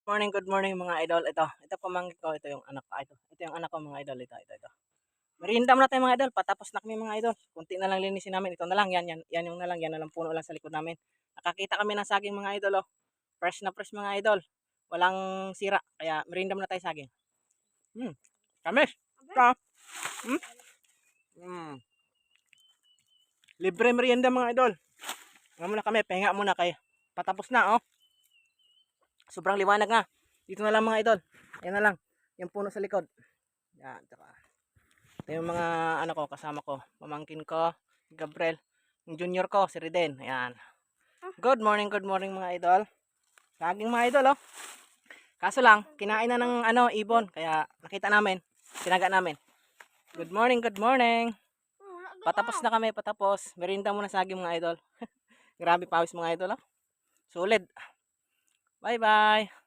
Good morning mga idol. Ito pamangkin ko, ito yung anak ko. Ito yung anak ko mga idol. Ito. Merienda muna tayo mga idol. Patapos na kami mga idol. Kunti na lang linisin namin. Ito na lang, yan yung na lang, yan na lang puno lang sa likod namin. Nakakita kami ng saging mga idol, oh. Fresh na fresh mga idol. Walang sira. Kaya merienda muna tayo saging. Kamis. Ito. Hmm? Hmm. Libre merienda mga idol. Nga muna kami, pahinga muna kay patapos na, oh. Sobrang liwanag nga. Dito na lang mga idol. Ayan na lang. Yung puno sa likod. Yan. Tsaka. Ito yung mga ano ko, kasama ko. Pamangkin ko, si Gabriel. Yung junior ko, si Riden. Ayan. Good morning mga idol. Saging mga idol, oh. Kaso lang, kinain na ng ibon. Kaya nakita namin. Sinaga namin. Good morning. Patapos na kami, patapos. Merinda muna saging mga idol. Grabe pawis mga idol, oh. Solid. Bye-bye.